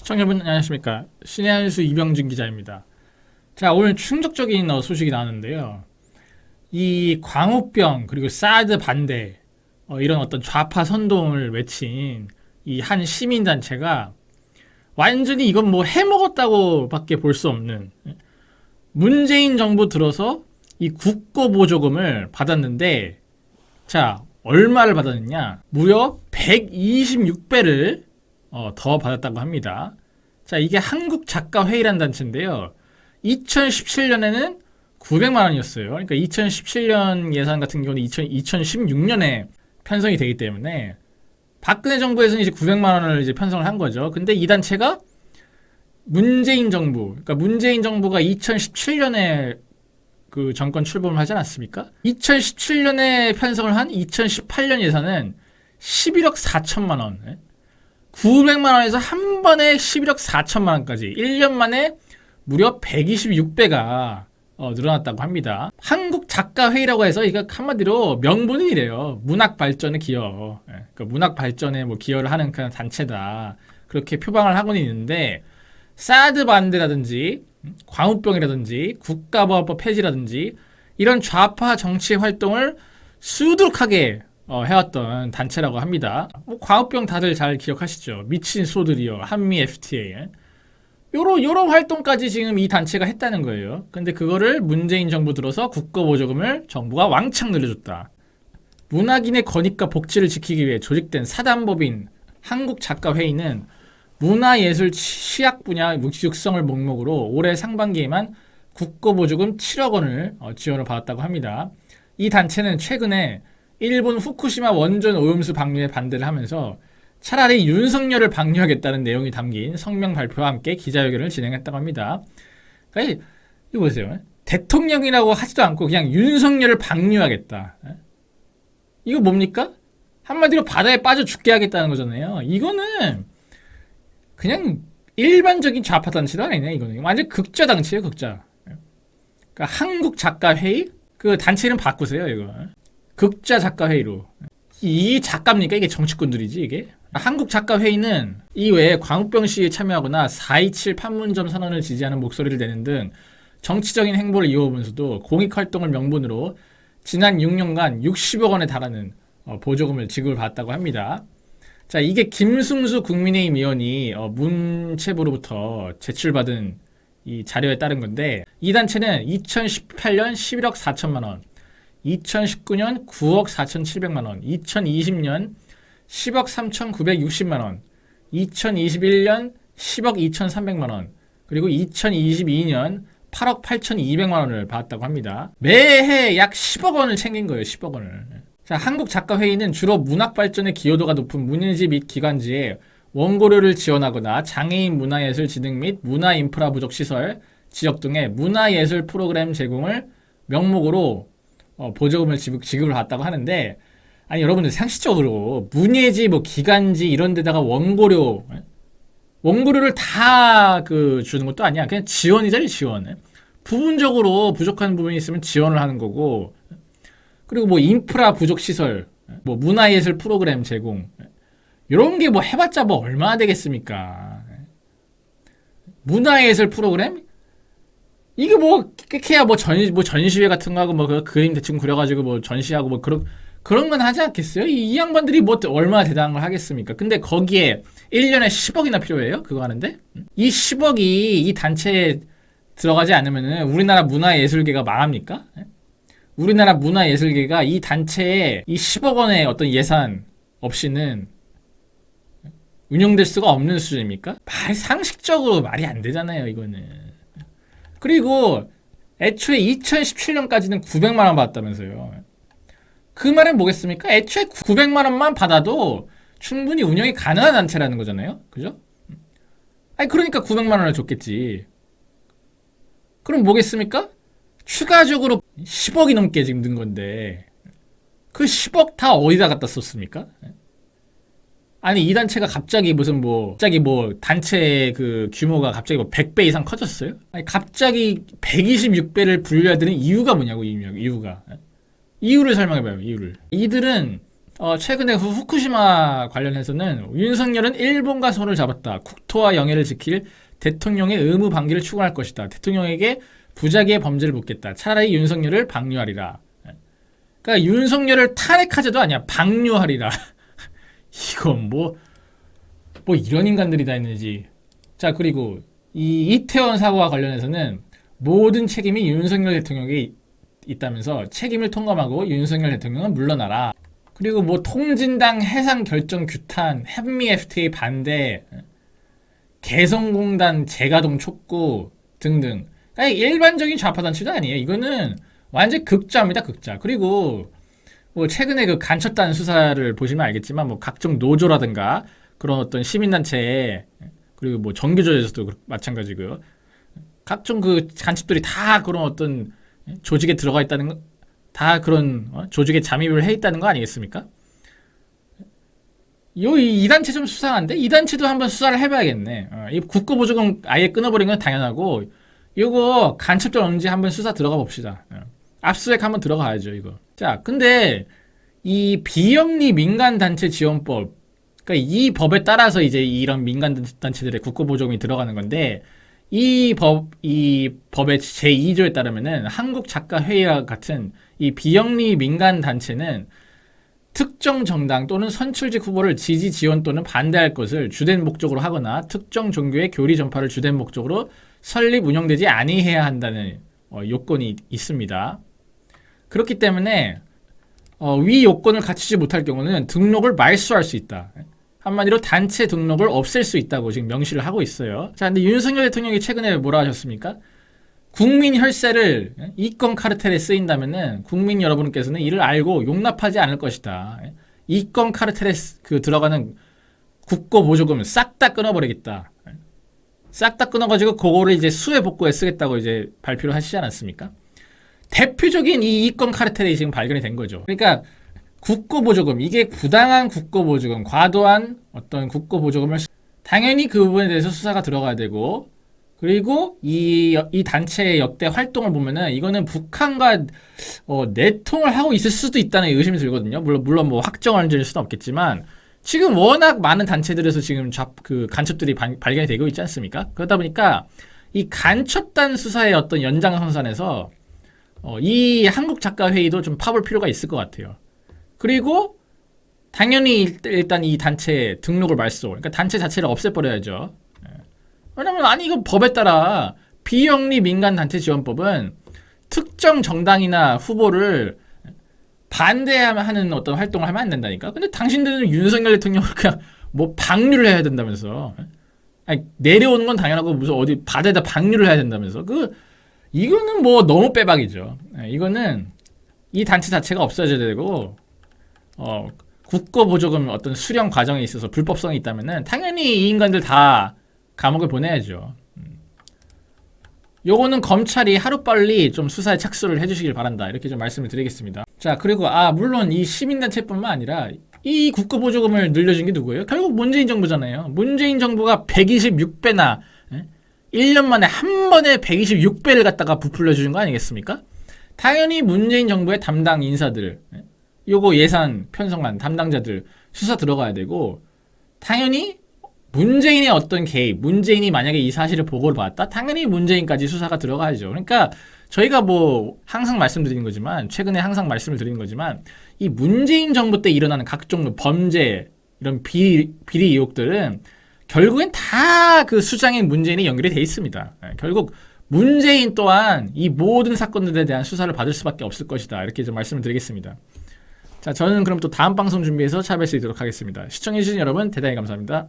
시청자분 안녕하십니까. 신의 한수 이병진 기자입니다. 자, 오늘 충격적인 소식이 나왔는데요. 이 광우병 그리고 사드 반대 이런 어떤 좌파 선동을 외친 이 한 시민단체가 완전히 이건 뭐 해먹었다고 밖에 볼 수 없는, 문재인 정부 들어서 이 국고보조금을 받았는데, 자, 얼마를 받았느냐? 무려 126배를 더 받았다고 합니다. 자, 이게 한국작가회의란 단체인데요. 2017년에는 900만 원이었어요. 그러니까 2017년 예산 같은 경우는 2016년에 편성이 되기 때문에 박근혜 정부에서는 이제 900만 원을 이제 편성을 한 거죠. 근데 이 단체가 문재인 정부, 그러니까 문재인 정부가 2017년에 그 정권 출범을 하지 않았습니까? 2017년에 편성을 한 2018년 예산은 11억 4천만 원. 900만 원에서 한 번에 11억 4천만 원까지 1년 만에 무려 126배가 늘어났다고 합니다. 한국작가회의라고 해서 이거 한마디로 명분이 이래요. 문학발전에 기여. 그러니까 문학발전에 뭐 기여를 하는 그런 단체다. 그렇게 표방을 하고는 있는데, 사드 반대라든지 광우병이라든지 국가보안법 폐지라든지 이런 좌파 정치 활동을 수두룩하게 해왔던 단체라고 합니다. 뭐 광우병 다들 잘 기억하시죠? 미친 소들이요, 한미 FTA. 요런 활동까지 지금 이 단체가 했다는 거예요. 근데 그거를 문재인 정부 들어서 국고보조금을 정부가 왕창 늘려줬다. 문학인의 권익과 복지를 지키기 위해 조직된 사단법인 한국작가회의는 문화예술 취약 분야 육성을 목록으로 올해 상반기에만 국고보조금 7억 원을 지원을 받았다고 합니다. 이 단체는 최근에 일본 후쿠시마 원전 오염수 방류에 반대를 하면서 차라리 윤석열을 방류하겠다는 내용이 담긴 성명 발표와 함께 기자회견을 진행했다고 합니다. 그러니까 이거 보세요. 대통령이라고 하지도 않고 그냥 윤석열을 방류하겠다. 이거 뭡니까? 한마디로 바다에 빠져 죽게 하겠다는 거잖아요. 이거는 그냥 일반적인 좌파 단체도 아니네. 이거는 완전 극좌 단체예요, 극좌. 그러니까 한국작가회의? 그 단체 이름 바꾸세요, 이거. 극좌 작가회의로. 이 작가입니까? 이게 정치꾼들이지, 이게? 한국작가회의는 이외에 광우병 시위에 참여하거나 4.27 판문점 선언을 지지하는 목소리를 내는 등 정치적인 행보를 이어오면서도 공익활동을 명분으로 지난 6년간 60억 원에 달하는 보조금을 지급을 받았다고 합니다. 자, 이게 김승수 국민의힘 의원이 문체부로부터 제출받은 이 자료에 따른 건데, 이 단체는 2018년 11억 4천만 원, 2019년 9억 4,700만 원, 2020년 10억 3,960만 원, 2021년 10억 2,300만 원, 그리고 2022년 8억 8,200만 원을 받았다고 합니다. 매해 약 10억 원을 챙긴 거예요, 10억 원을. 자, 한국작가회의는 주로 문학발전의 기여도가 높은 문예지 및 기관지에 원고료를 지원하거나 장애인 문화예술 진흥 및 문화인프라 부족 시설, 지역 등의 문화예술 프로그램 제공을 명목으로 보조금을 지급을 받았다고 하는데, 아니 여러분들 상식적으로 문예지 뭐 기관지 이런 데다가 원고료를 다 주는 것도 아니야. 그냥 지원이잖아요, 지원. 부분적으로 부족한 부분이 있으면 지원을 하는 거고, 그리고 뭐 인프라 부족 시설, 뭐 문화예술 프로그램 제공, 이런 게 뭐 해봤자 뭐 얼마나 되겠습니까? 문화예술 프로그램? 이게 뭐 깨야 뭐 전시회 같은 거 하고 뭐 그림 대충 그려가지고 뭐 전시하고 뭐 그런 건 하지 않겠어요? 이 양반들이 뭐 얼마나 대단한 걸 하겠습니까? 근데 거기에 1년에 10억이나 필요해요? 그거 하는데? 이 10억이 이 단체에 들어가지 않으면은 우리나라 문화예술계가 망합니까? 우리나라 문화예술계가 이 단체에 이 10억 원의 어떤 예산 없이는 운영될 수가 없는 수준입니까? 상식적으로 말이 안 되잖아요, 이거는. 그리고 애초에 2017년까지는 900만 원 받았다면서요. 그 말은 뭐겠습니까? 애초에 900만 원만 받아도 충분히 운영이 가능한 단체라는 거잖아요. 그죠? 아니 그러니까 900만 원을 줬겠지. 그럼 뭐겠습니까? 추가적으로 10억이 넘게 지금 든 건데 그 10억 다 어디다 갖다 썼습니까? 아니 이 단체가 갑자기 단체 그 규모가 갑자기 뭐 100배 이상 커졌어요? 아니 갑자기 126배를 불려야 되는 이유가 뭐냐고. 이유가 이유를 설명해봐요. 이유를. 이들은 최근에 후쿠시마 관련해서는 윤석열은 일본과 손을 잡았다. 국토와 영해를 지킬 대통령의 의무 방기를 추구할 것이다. 대통령에게 부작위의 범죄를 묻겠다. 차라리 윤석열을 방류하리라. 그러니까 윤석열을 탄핵하자도 아니야. 방류하리라. 이건 뭐 이런 인간들이 다 있는지. 자, 그리고 이 이태원 사고와 관련해서는 모든 책임이 윤석열 대통령에게 있다면서 책임을 통감하고 윤석열 대통령은 물러나라. 그리고 뭐 통진당 해상 결정 규탄, 한미 FTA 반대, 개성공단 재가동 촉구 등등. 그러니까 일반적인 좌파 단체도 아니에요. 이거는 완전 극좌입니다, 극좌. 그리고 뭐 최근에 그 간첩단 수사를 보시면 알겠지만 뭐 각종 노조라든가 그런 어떤 시민단체, 그리고 뭐 정규조에서도 마찬가지고요. 각종 그 간첩들이 다 그런 어떤 조직에 들어가 있다는 거, 다 그런 조직에 잠입을 해 있다는 거 아니겠습니까? 이 단체 좀 수상한데? 이 단체도 한번 수사를 해봐야겠네. 이 국고보조금 아예 끊어버린 건 당연하고, 이거 간첩들 언제 한번 수사 들어가 봅시다. 압수수색 한번 들어가야죠, 이거. 자, 근데 이 비영리 민간단체 지원법, 그러니까 이 법에 따라서 이제 이런 민간단체들의 국고보조금이 들어가는 건데, 이 법의 제2조에 따르면은 한국작가회의와 같은 이 비영리 민간단체는 특정 정당 또는 선출직 후보를 지지, 지원 또는 반대할 것을 주된 목적으로 하거나 특정 종교의 교리 전파를 주된 목적으로 설립, 운영되지 아니해야 한다는 요건이 있습니다. 그렇기 때문에 위 요건을 갖추지 못할 경우는 등록을 말소할 수 있다. 한마디로 단체 등록을 없앨 수 있다고 지금 명시를 하고 있어요. 자, 근데 윤석열 대통령이 최근에 뭐라 하셨습니까? 국민 혈세를 이권 카르텔에 쓰인다면은 국민 여러분께서는 이를 알고 용납하지 않을 것이다. 이권 카르텔에 들어가는 국고 보조금을 싹 다 끊어버리겠다. 싹 다 끊어가지고 그거를 이제 수해 복구에 쓰겠다고 이제 발표를 하시지 않았습니까? 대표적인 이 이권 카르텔이 지금 발견이 된 거죠. 그러니까 국고보조금, 이게 부당한 국고보조금, 과도한 어떤 국고보조금을 당연히 그 부분에 대해서 수사가 들어가야 되고, 그리고 이 단체의 역대 활동을 보면은 이거는 북한과 내통을 하고 있을 수도 있다는 의심이 들거든요. 물론 뭐 확정을 지을 수는 없겠지만 지금 워낙 많은 단체들에서 지금 그 간첩들이 발견이 되고 있지 않습니까? 그러다 보니까 이 간첩단 수사의 어떤 연장선상에서 이 한국작가회의도 좀 파볼 필요가 있을 것 같아요. 그리고 당연히 일단 이 단체 등록을 말소, 그러니까 단체 자체를 없애버려야죠. 왜냐면 아니 이거 법에 따라 비영리 민간단체 지원법은 특정 정당이나 후보를 반대하는 어떤 활동을 하면 안 된다니까. 근데 당신들은 윤석열 대통령을 그냥 뭐 방류를 해야 된다면서. 아니, 내려오는 건 당연하고 무슨 어디 바다에다 방류를 해야 된다면서. 이거는 뭐 너무 빼박이죠. 이거는 이 단체 자체가 없어져야 되고, 국고보조금 어떤 수령 과정에 있어서 불법성이 있다면은 당연히 이 인간들 다 감옥에 보내야죠. 요거는 검찰이 하루빨리 좀 수사에 착수를 해주시길 바란다. 이렇게 좀 말씀을 드리겠습니다. 자, 그리고 물론 이 시민단체뿐만 아니라 이 국고보조금을 늘려준 게 누구예요? 결국 문재인 정부잖아요. 문재인 정부가 126배나 1년 만에 한 번에 126배를 갖다가 부풀려 주는 거 아니겠습니까? 당연히 문재인 정부의 담당 인사들, 요거 예산 편성한 담당자들 수사 들어가야 되고, 당연히 문재인의 어떤 개입, 문재인이 만약에 이 사실을 보고를 받았다? 당연히 문재인까지 수사가 들어가야죠. 그러니까 저희가 뭐 항상 말씀드리는 거지만, 최근에 항상 말씀을 드리는 거지만, 이 문재인 정부 때 일어나는 각종 범죄, 이런 비리 의혹들은 결국엔 다 그 수장인 문재인이 연결이 돼 있습니다. 결국 문재인 또한 이 모든 사건들에 대한 수사를 받을 수밖에 없을 것이다. 이렇게 좀 말씀을 드리겠습니다. 자, 저는 그럼 또 다음 방송 준비해서 찾아뵐 수 있도록 하겠습니다. 시청해주신 여러분 대단히 감사합니다.